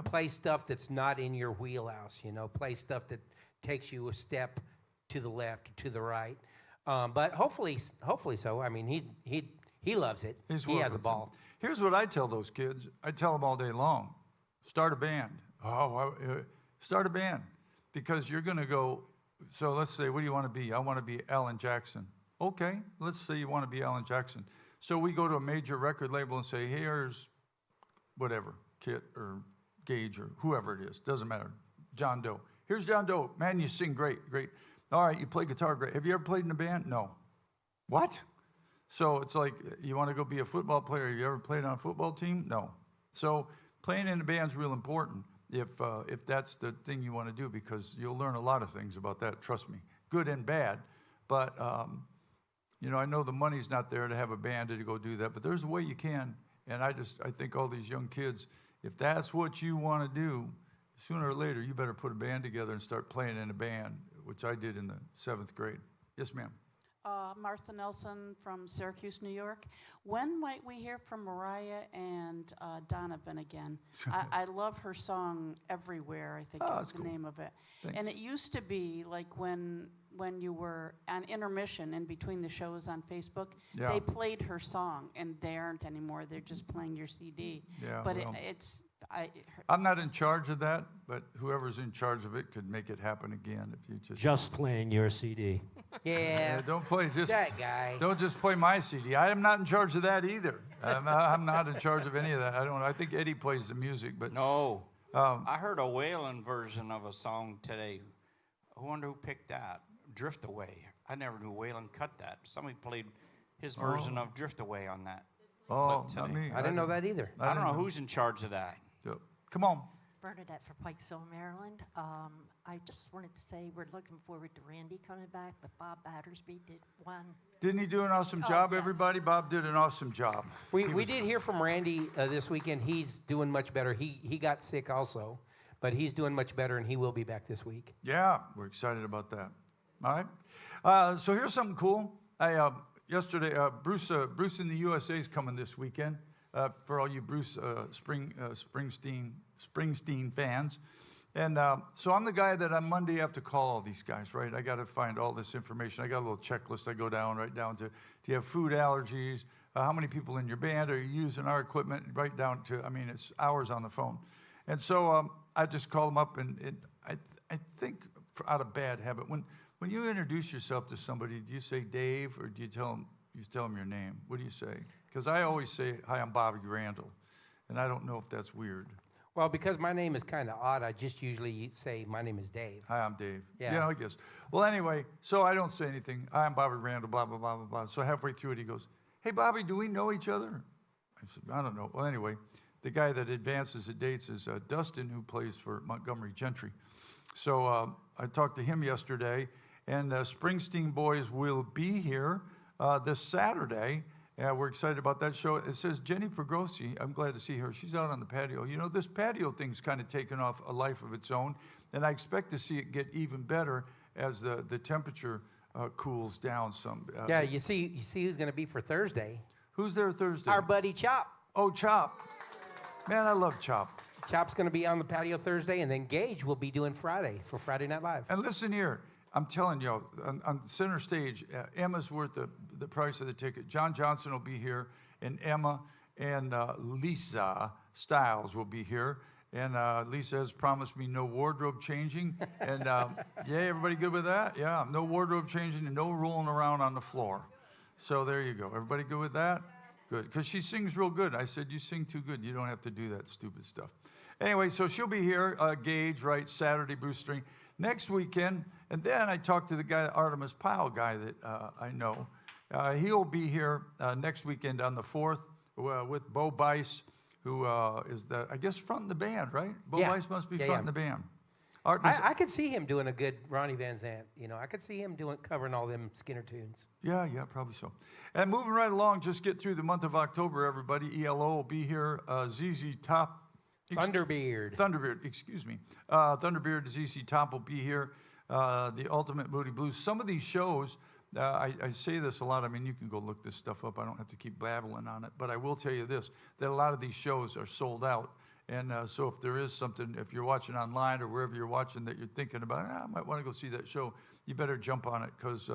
Play stuff that's not in your wheelhouse. Play stuff that takes you a step to the left or to the right. But hopefully so. I mean, he loves it. He has a ball. Here's what I tell those kids. I tell them all day long, start a band. Start a band, because you're going to go. So let's say, what do you want to be? I want to be Alan Jackson. Okay, let's say you want to be Alan Jackson. So we go to a major record label and say, here's whatever, Kit or Gage or whoever it is, doesn't matter, John Doe. Here's John Doe. Man, you sing great. All right, you play guitar great. Have you ever played in a band? No. What? So it's like, you want to go be a football player. Have you ever played on a football team? No. So playing in a band's real important if that's the thing you want to do, because you'll learn a lot of things about that, trust me, good and bad. But, I know the money's not there to have a band to go do that, but there's a way you can. And I think all these young kids, if that's what you want to do, sooner or later, you better put a band together and start playing in a band, which I did in the 7th grade. Yes, ma'am. Martha Nelson from Syracuse, New York. When might we hear from Mariah and Donovan again? I love her song "Everywhere." I think is the name of it. Thanks. And it used to be like when you were on intermission in between the shows on Facebook, Yeah. they played her song, and they aren't anymore. They're just playing your CD. Yeah, but well. I'm I'm not in charge of that, but whoever's in charge of it could make it happen again if you Just playing your CD. Yeah. don't play just That guy. Don't just play my CD. I am not in charge of that either. I'm not in charge of any of that. I think Eddie plays the music, but No. I heard a Waylon version of a song today. I wonder who picked that. Drift Away. I never knew Waylon cut that. Somebody played his version of Drift Away on that. oh, clip not today. me. I didn't know that either. I don't know didn't who's in charge of that. So, come on. Bernadette from Pikesville, Maryland. I just wanted to say we're looking forward to Randy coming back, but Bob Battersby did one. Didn't he do an awesome job, yes. everybody? Bob did an awesome job. We did hear from Randy this weekend. He's doing much better. He got sick also, but he's doing much better, and he will be back this week. Yeah, we're excited about that. All right. So here's something cool. Yesterday, Bruce in the USA is coming this weekend. For all you Bruce Springsteen fans. And so I'm the guy that on Monday have to call all these guys, right? I got to find all this information. I got a little checklist. I go down, right down to, do you have food allergies? How many people in your band are you using our equipment? Right down to, it's hours on the phone. And so I just call them up, and I think out of bad habit, when you introduce yourself to somebody, do you say Dave, or do you tell them your name? What do you say? Because I always say, hi, I'm Bobby Randall, and I don't know if that's weird. Well, because my name is kind of odd, I just usually say my name is Dave. Hi, I'm Dave. Yeah. I guess. Well, anyway, so I don't say anything. Hi, I'm Bobby Randall, blah, blah, blah, blah, blah. So halfway through it, he goes, hey, Bobby, do we know each other? I said, I don't know. Well, anyway, the guy that advances the dates is Dustin, who plays for Montgomery Gentry. So I talked to him yesterday, and Springsteen Boys will be here this Saturday. Yeah, we're excited about that show. It says Jenny Pergosi. I'm glad to see her. She's out on the patio. You know, this patio thing's kind of taken off a life of its own, and I expect to see it get even better as the temperature cools down some. Yeah, you see who's going to be for Thursday? Who's there Thursday? Our buddy Chop. Oh, Chop. Man, I love Chop. Chop's going to be on the patio Thursday, and then Gage will be doing Friday for Friday Night Live. And listen here. I'm telling you, on center stage, Emma's worth the price of the ticket. John Johnson will be here, and Emma and Lisa Stiles will be here. And Lisa has promised me no wardrobe changing. And yeah, everybody good with that? Yeah, no wardrobe changing and no rolling around on the floor. So there you go. Everybody good with that? Good, because she sings real good. I said, you sing too good. You don't have to do that stupid stuff. Anyway, so she'll be here, Gage, right, Saturday, Bruce String. Next weekend, and then I talked to the guy, Artemis Pyle guy that I know. He'll be here next weekend on the 4th with Bo Bice, who is I guess fronting the band, right? Bo Bice must be fronting the band. I could see him doing a good Ronnie Van Zant. You know, I could see him covering all them Skinner tunes. Yeah, probably so. And moving right along, just get through the month of October, everybody. ELO will be here. ZZ Top. Thunderbeard, excuse me. Thunderbeard, ZZ Top will be here. The Ultimate Moody Blues. Some of these shows, I say this a lot. I mean, you can go look this stuff up. I don't have to keep babbling on it. But I will tell you this, that a lot of these shows are sold out. And so if there is something, if you're watching online or wherever you're watching that you're thinking about, I might want to go see that show, you better jump on it because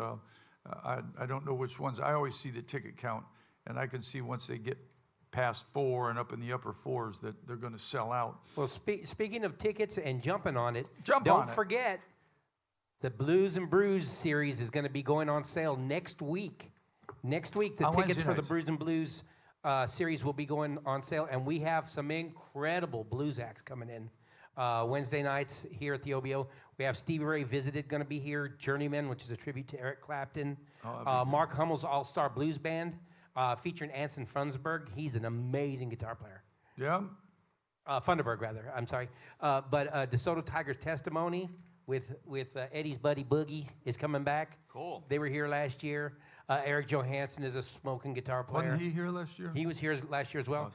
I don't know which ones. I always see the ticket count, and I can see once they get past 4 and up in the upper 4s that they're going to sell out. Well, speaking of tickets and jumping on it, don't forget the Blues and Brews series is going to be going on sale next week. Next week, the tickets for the Brews and Blues series will be going on sale, and we have some incredible blues acts coming in. Wednesday nights here at the OBO, we have Stevie Ray Visited going to be here, Journeyman, which is a tribute to Eric Clapton, Mark Hummel's All-Star Blues Band, featuring Anson Funderburg. He's an amazing guitar player. Yeah? Funderburg, rather. I'm sorry. But DeSoto Tigers Testimony with Eddie's buddy Boogie is coming back. Cool. They were here last year. Eric Johansson is a smoking guitar player. Wasn't he here last year? He was here last year as well.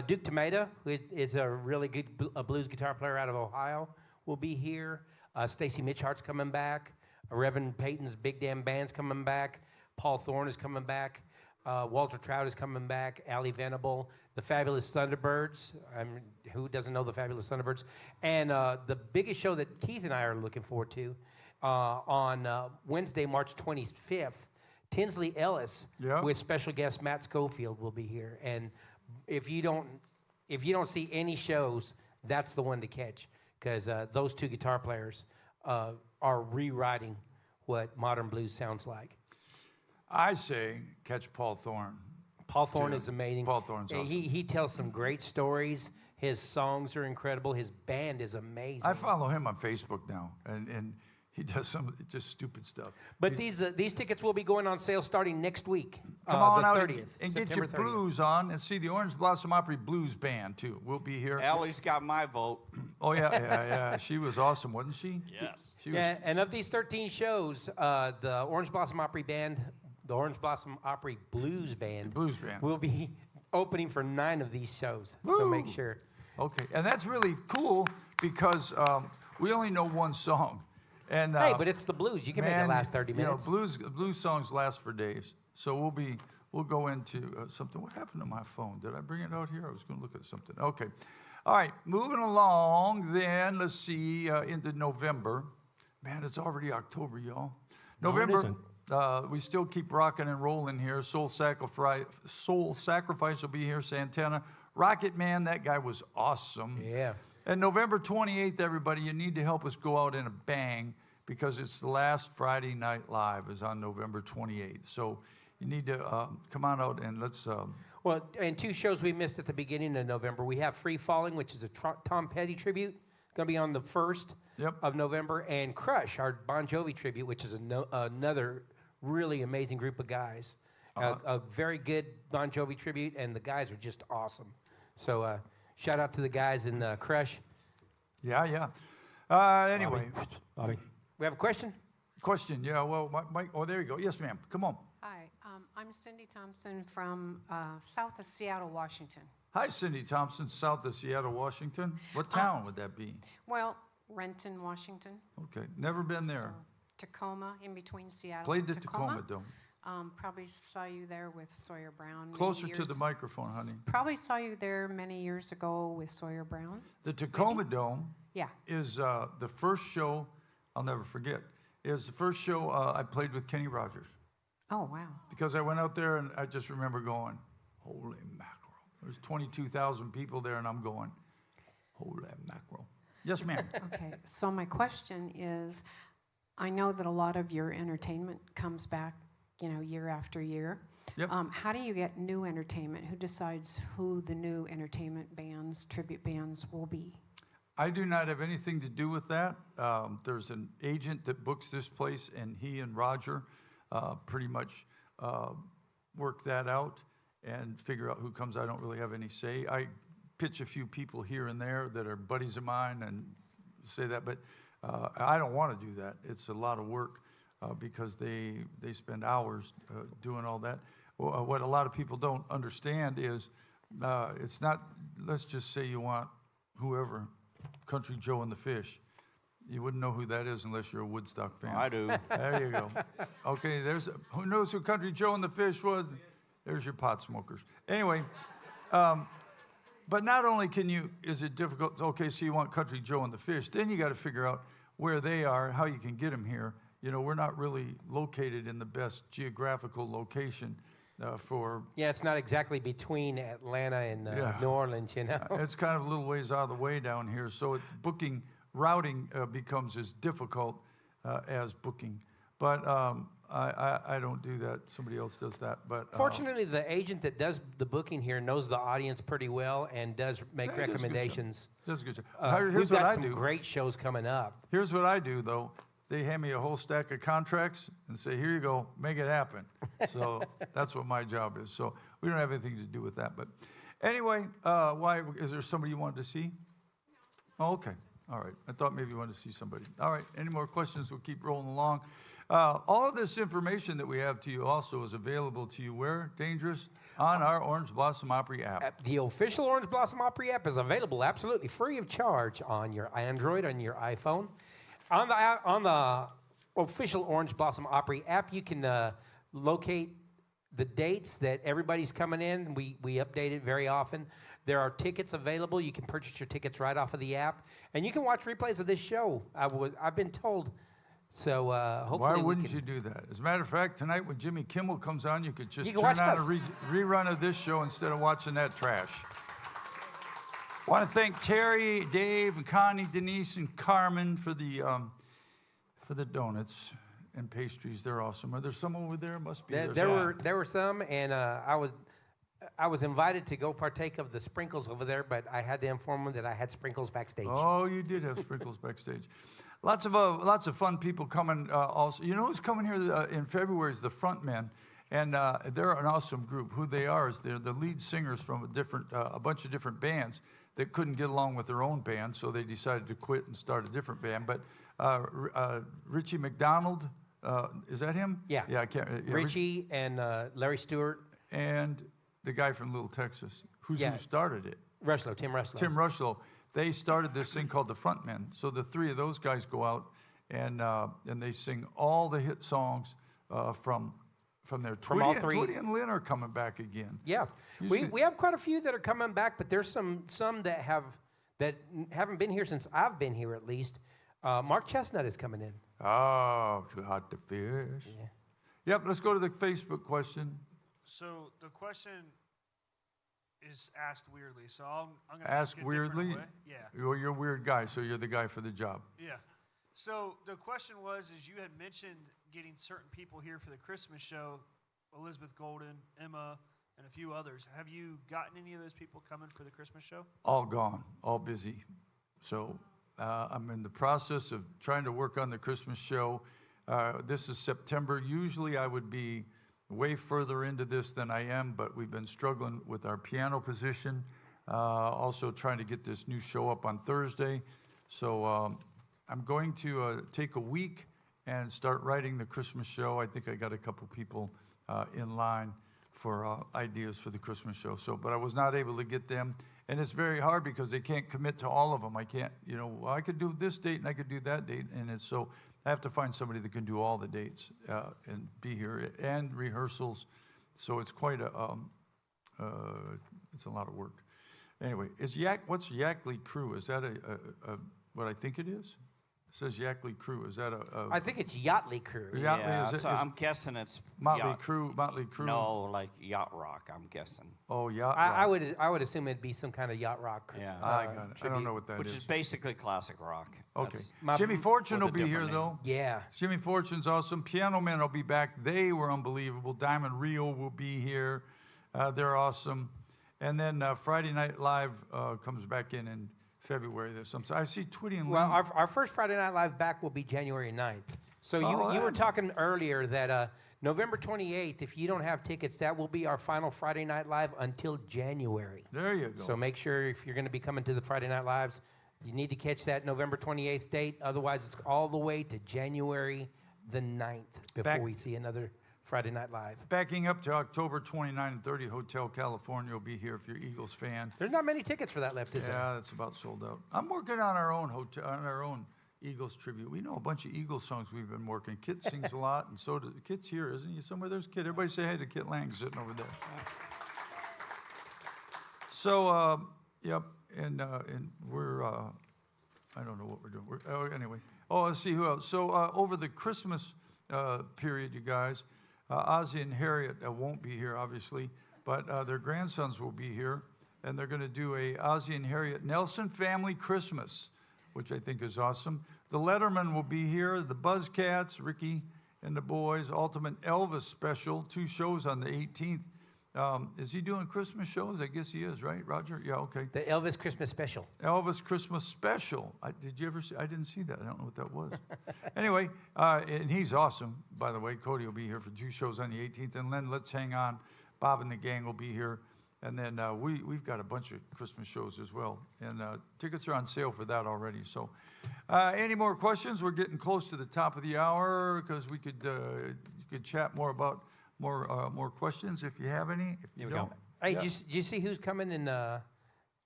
Duke Tomata, who is a really good blues guitar player out of Ohio, will be here. Stacy Mitchart's coming back. Reverend Peyton's Big Damn Band's coming back. Paul Thorne is coming back. Walter Trout is coming back. Allie Venable. The Fabulous Thunderbirds. Who doesn't know the Fabulous Thunderbirds? And the biggest show that Keith and I are looking forward to on Wednesday, March 25th, Tinsley Ellis with special guest Matt Schofield will be here. And if you don't see any shows, that's the one to catch, because those two guitar players are rewriting what modern blues sounds like. I say catch Paul Thorne. Paul Thorne is amazing. Paul Thorne's awesome. He tells some great stories. His songs are incredible. His band is amazing. I follow him on Facebook now, and he does some just stupid stuff. But these tickets will be going on sale starting next week, Come on the out 30th, and get September your 30th. blues on and see the Orange Blossom Opry Blues Band, too. We'll be here. Allie's got my vote. Oh, yeah. She was awesome, wasn't she? Yes. She was, Yeah, and of these 13 shows, the Orange Blossom Opry Band, the Orange Blossom Opry Blues Band, will be opening for 9 of these shows. So make sure. Okay, and that's really cool because we only know one song. And Hey, but it's the blues. You can make it last 30 minutes. You know, blues songs last for days. So we'll go into something. What happened to my phone? Did I bring it out here? I was going to look at something. Okay. All right, moving along then, let's see, into November. Man, it's already October, y'all. No, it November, isn't. we still keep rocking and rolling here. Soul Sacrifice will be here, Santana. Rocket Man, that guy was awesome. Yeah. And November 28th, everybody, you need to help us go out in a bang, because it's the last Friday Night Live is on November 28th. So you need to come on out and let's... Well, and 2 shows we missed at the beginning of November. We have Free Falling, which is a Tom Petty tribute. It's going to be on the 1st of November. And Crush, our Bon Jovi tribute, which is another really amazing group of guys. A very good Bon Jovi tribute, and the guys are just awesome. So shout out to the guys in Crush. Yeah. Anyway. Bobby. We have a question? Question, yeah. Well, Mike, oh, there you go. Yes, ma'am. Come on. Hi, I'm Cindy Thompson from south of Seattle, Washington. Hi, Cindy Thompson, south of Seattle, Washington. What town would that be? Well, Renton, Washington. Okay, never been there. So, Tacoma, in between Seattle Played the and Tacoma. Tacoma Dome. Probably saw you there with Sawyer Brown. many Closer to years- the microphone, honey. Probably saw you there many years ago with Sawyer Brown. The Tacoma Dome Yeah. is the first show, I'll never forget, is the first show I played with Kenny Rogers. Oh, wow. Because I went out there and I just remember going, holy mackerel. There's 22,000 people there and I'm going, holy mackerel. Yes, ma'am. Okay, so my question is, I know that a lot of your entertainment comes back, year after year. Yep. How do you get new entertainment? Who decides who the new entertainment bands, tribute bands will be? I do not have anything to do with that. There's an agent that books this place, and he and Roger pretty much work that out and figure out who comes. I don't really have any say. I pitch a few people here and there that are buddies of mine and say that, but I don't want to do that. It's a lot of work because they spend hours doing all that. What a lot of people don't understand is it's not, let's just say you want whoever, Country Joe and the Fish. You wouldn't know who that is unless you're a Woodstock fan. I do. There you go. Okay, who knows who Country Joe and the Fish was? There's your pot smokers. Anyway, but not only is it difficult, okay, so you want Country Joe and the Fish, then you got to figure out where they are, how you can get them here. We're not really located in the best geographical location for... Yeah, it's not exactly between Atlanta and New Orleans, It's kind of a little ways out of the way down here, so routing becomes as difficult as booking. But I don't do that. Somebody else does that. But fortunately, the agent that does the booking here knows the audience pretty well and does make Yeah, he does a good job. recommendations. Does a good job. We've Here's what got I some do. great shows coming up. Here's what I do, though. They hand me a whole stack of contracts and say, here you go, make it happen. So that's what my job is. So we don't have anything to do with that. But anyway, why is there somebody you wanted to see? No. Oh, okay. All right. I thought maybe you wanted to see somebody. All right. Any more questions? We'll keep rolling along. All of this information that we have to you also is available to you where, Dangerous? On our Orange Blossom Opry app. The official Orange Blossom Opry app is available absolutely free of charge on your Android, on your iPhone. On the official Orange Blossom Opry app, you can locate the dates that everybody's coming in. We update it very often. There are tickets available. You can purchase your tickets right off of the app. And you can watch replays of this show, I've been told. So hopefully Why wouldn't you do that? As a matter of fact, tonight when Jimmy Kimmel comes on, you could just You can turn watch on us. a rerun of this show instead of watching that trash. I want to thank Terry, Dave, and Connie, Denise, and Carmen for the donuts and pastries. They're awesome. Are there some over there? Must be. There were some, and I was invited to go partake of the sprinkles over there, but I had to inform them that I had sprinkles backstage. Oh, you did have sprinkles backstage. Lots of fun people coming. Also, you know who's coming here in February is the Frontmen, and they're an awesome group. Who they are is they're the lead singers from a bunch of different bands that couldn't get along with their own band, so they decided to quit and start a different band. But Richie McDonald, is that him? Yeah. Yeah, I can't. Yeah, Richie and Larry Stewart. and the guy from Little Texas, who started it. Tim Rushlow. Tim Rushlow. They started this thing called the Frontmen. So the three of those guys go out and they sing all the hit songs from there. From all three. Twitty and Lynn are coming back again. Yeah, we have quite a few that are coming back, but there's some that haven't been here since I've been here at least. Mark Chestnut is coming in. Oh, too hot to fish. Yeah. Yep, let's go to the Facebook question. So the question is asked weirdly. So I'm going to Ask ask it a different weirdly? way. Yeah. You're a weird guy, so you're the guy for the job. Yeah. So the question was, is you had mentioned getting certain people here for the Christmas show, Elizabeth Golden, Emma, and a few others. Have you gotten any of those people coming for the Christmas show? All gone, all busy. So I'm in the process of trying to work on the Christmas show. This is September. Usually I would be way further into this than I am, but we've been struggling with our piano position. Also trying to get this new show up on Thursday. So I'm going to take a week and start writing the Christmas show. I think I got a couple people in line for ideas for the Christmas show. So, but I was not able to get them. And it's very hard because they can't commit to all of them. I can't, I could do this date and I could do that date. And it's so I have to find somebody that can do all the dates and be here and rehearsals. So it's quite it's a lot of work. Anyway, what's Yackley Crew? Is that what I think it is? It says Yackley Crew. Is that I think it's Yachtly Crew. I'm guessing it's Motley Crue. Motley Crue. No, like yacht rock. I'm guessing. Oh, yacht rock. I would assume it'd be some kind of yacht rock. Yeah, I got it. I don't know what that is. Which is basically classic rock. Okay. That's Jimmy Fortune will with a be here, different though. Yeah. Jimmy Fortune's awesome. Piano Man will be back. They were unbelievable. Diamond Rio will be here. They're awesome. And then Friday Night Live comes back in February. There's some. I see Twitty and Well, Lynn. our first Friday Night Live back will be January 9th. So you were talking earlier that November 28th, if you don't have tickets, that will be our final Friday Night Live until January. There you go. So make sure if you're going to be coming to the Friday Night Lives, you need to catch that November 28th date. Otherwise, it's all the way to January the 9th before we see another Friday Night Live. Backing up to October 29 and 30, Hotel California will be here if you're Eagles fan. There's not many tickets for that left, is there? Yeah, it's about sold out. I'm working on our own Eagles tribute. We know a bunch of Eagles songs we've been working. Kit sings a lot, and so does Kit's here, isn't he? Somewhere there's Kit. Everybody say hey to Kit Lang sitting over there. So, yep, and we're I don't know what we're doing. Anyway, let's see who else. So over the Christmas period, you guys. Ozzy and Harriet won't be here, obviously, but their grandsons will be here, and they're going to do a Ozzy and Harriet Nelson Family Christmas, which I think is awesome. The Letterman will be here, the Buzzcats, Ricky and the boys, Ultimate Elvis special, 2 shows on the 18th. Is he doing Christmas shows? I guess he is, right, Roger? Yeah, okay. The Elvis Christmas special. Elvis Christmas special. Did you ever see? I didn't see that. I don't know what that was. Anyway, and he's awesome, by the way. Cody will be here for 2 shows on the 18th. And then Let's Hang On. Bob and the gang will be here. And then we've got a bunch of Christmas shows as well. And tickets are on sale for that already. So any more questions? We're getting close to the top of the hour because we could you could chat more about more questions if you have any. If you don't, Hey, do you see who's coming in the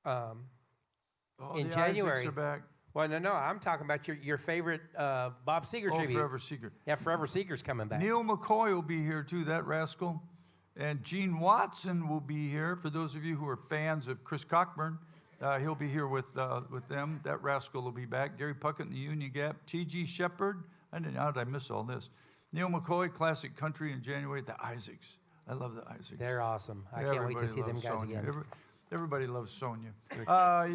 January? Isaacs are back. Well, no, I'm talking about your favorite Bob Seger tribute. Forever Seeger. Yeah, Forever Seeger's coming back. Neil McCoy will be here too, that rascal. And Gene Watson will be here. For those of you who are fans of Chris Cockburn, he'll be here with them. That rascal will be back. Gary Puckett in the Union Gap. T.G. Shepard. How did I miss all this? Neil McCoy, Classic Country in January. The Isaacs. I love the Isaacs. They're awesome. I can't wait to Everybody see them loves guys Sonia. again. Everybody loves Sonia.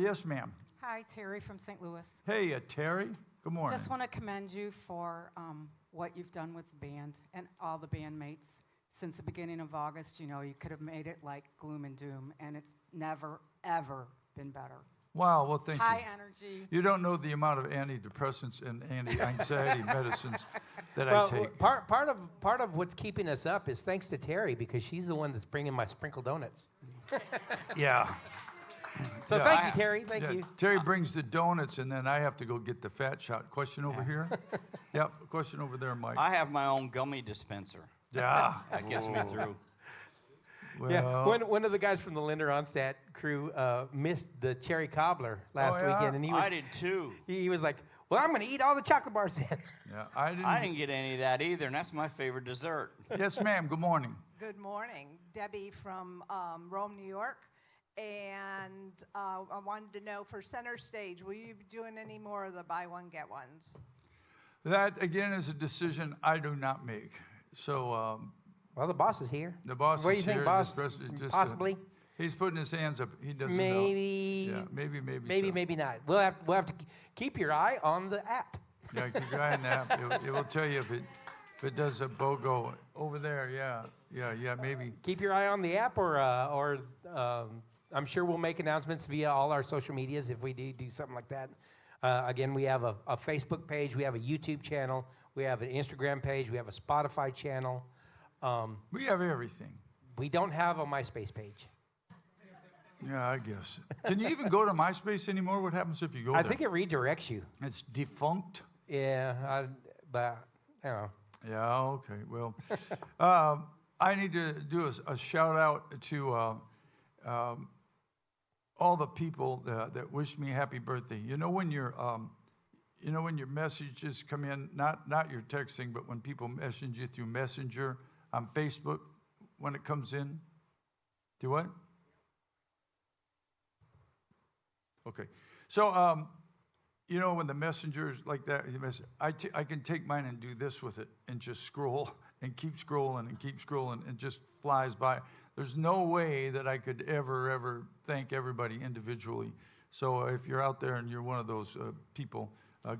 Yes, ma'am. Hi, Terry from St. Louis. Hey, Terry. Good morning. Just want to commend you for what you've done with the band and all the bandmates. Since the beginning of August, you could have made it like gloom and doom, and it's never, ever been better. Wow, well, thank you. High energy. You don't know the amount of antidepressants and anti-anxiety medicines that I Well, take. part of what's keeping us up is thanks to Terry, because she's the one that's bringing my sprinkle donuts. Yeah. So Yeah, thank you, Terry. Thank you. Terry brings the donuts, and then I have to go get the fat shot. Question over here? Yep, question over there, Mike. I have my own gummy dispenser. Yeah. That gets me through. Yeah, one of the guys from the Linder Onstadt crew missed the cherry cobbler last weekend, and I did too. He was like, "Well, I'm going to eat all the chocolate bars then." Yeah, I didn't get any of that either, and that's my favorite dessert. Yes, ma'am. Good morning. Good morning. Debbie from Rome, New York. And I wanted to know, for Center Stage, will you be doing any more of the buy one, get ones? That, again, is a decision I do not make. So, well, the boss is here. The boss What do is you think, here. boss? Just, Possibly. He's putting his hands up. He doesn't Maybe. know. Yeah, maybe so. not. We'll have to keep your eye on the app. Yeah, keep your eye on the app. It will tell you if it does a BOGO over there. Yeah, maybe. Keep your eye on the app, or I'm sure we'll make announcements via all our social medias if we do something like that. Again, we have a Facebook page, we have a YouTube channel, we have an Instagram page, we have a Spotify channel. We have everything. We don't have a MySpace page. Yeah, I guess. Can you even go to MySpace anymore? What happens if you go I there? think it redirects you. It's defunct? Yeah, but I don't know. Yeah, okay. Well, I need to do a shout out to all the people that wished me happy birthday. You know when your messages come in, not your texting, but when people message you through Messenger on Facebook, when it comes in. Do what? Okay. So, when the messengers like that, I can take mine and do this with it and just scroll and keep scrolling and keep scrolling and just flies by. There's no way that I could ever thank everybody individually. So if you're out there and you're one of those people,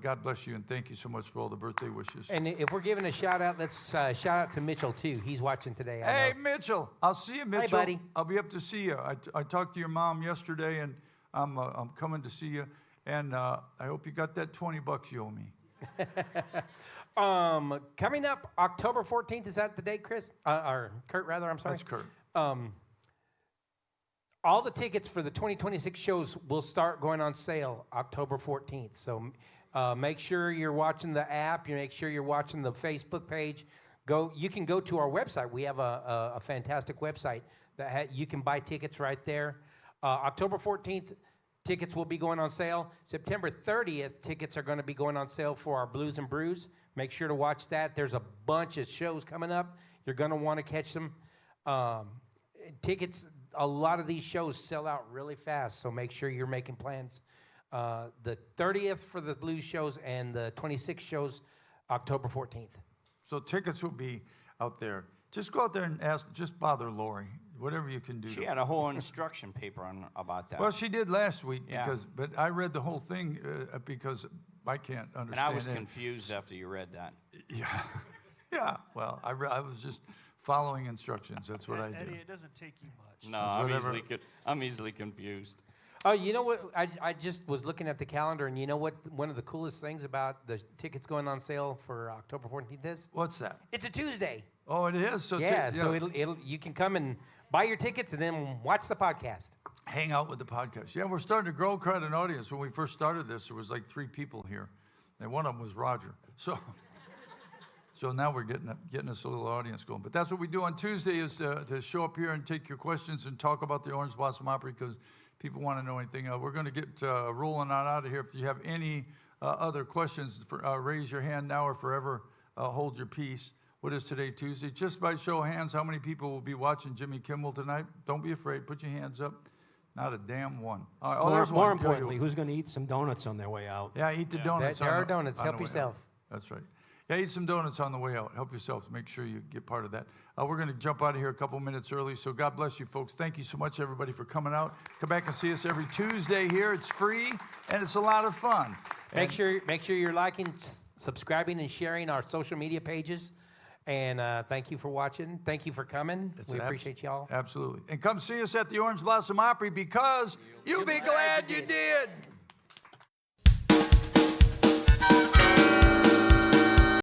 God bless you and thank you so much for all the birthday wishes. And if we're giving a shout out, let's shout out to Mitchell too. He's watching today. I Hey, know. Mitchell. I'll see you, Mitchell. buddy. I'll be up to see you. I talked to your mom yesterday, and I'm coming to see you. And I hope you got that $20 you owe me. Coming up October 14th, is that the date, Chris? Or Kurt, rather, I'm sorry. That's Kurt. All the tickets for the 2026 shows will start going on sale October 14th. So make sure you're watching the app. You make sure you're watching the Facebook page. You can go to our website. We have a fantastic website that you can buy tickets right there. October 14th, tickets will be going on sale. September 30th, tickets are going to be going on sale for our Blues and Brews. Make sure to watch that. There's a bunch of shows coming up. You're going to want to catch them. Tickets, a lot of these shows sell out really fast, so make sure you're making plans. The 30th for the blues shows and the 26 shows October 14th. So tickets will be out there. Just go out there and just bother Lori, whatever you can do. She had a whole instruction paper about that. Well, she did last week, Yeah. but I read the whole thing because I can't understand and I was it. confused after you read that. Yeah. Well, I was just following instructions. That's what I do. Eddie, it doesn't take you much. No, I'm easily confused. Oh, you know what? I just was looking at the calendar, and you know what? One of the coolest things about the tickets going on sale for October 14th is? What's that? It's a Tuesday. Oh, it is. So so you can come and buy your tickets and then watch the podcast. Hang out with the podcast. Yeah, we're starting to grow quite an audience. When we first started this, there was like 3 people here, and one of them was Roger. So now we're getting us a little audience going. But that's what we do on Tuesday is to show up here and take your questions and talk about the Orange Blossom Opera because people want to know anything. We're going to get rolling on out of here. If you have any other questions, raise your hand now or forever hold your peace. What is today, Tuesday? Just by show of hands, how many people will be watching Jimmy Kimmel tonight? Don't be afraid. Put your hands up. Not a damn one. There's more one. importantly, who's going to eat some donuts on their way out? Yeah, eat the donuts. There are donuts. Help yourself. That's right. Yeah, eat some donuts on the way out. Help yourself. Make sure you get part of that. We're going to jump out of here a couple minutes early, so God bless you, folks. Thank you so much, everybody, for coming out. Come back and see us every Tuesday here. It's free, and it's a lot of fun. Make sure you're liking, subscribing, and sharing our social media pages. And thank you for watching. Thank you for coming. We appreciate y'all. Absolutely. And come see us at the Orange Blossom Opry because you'll be glad you did.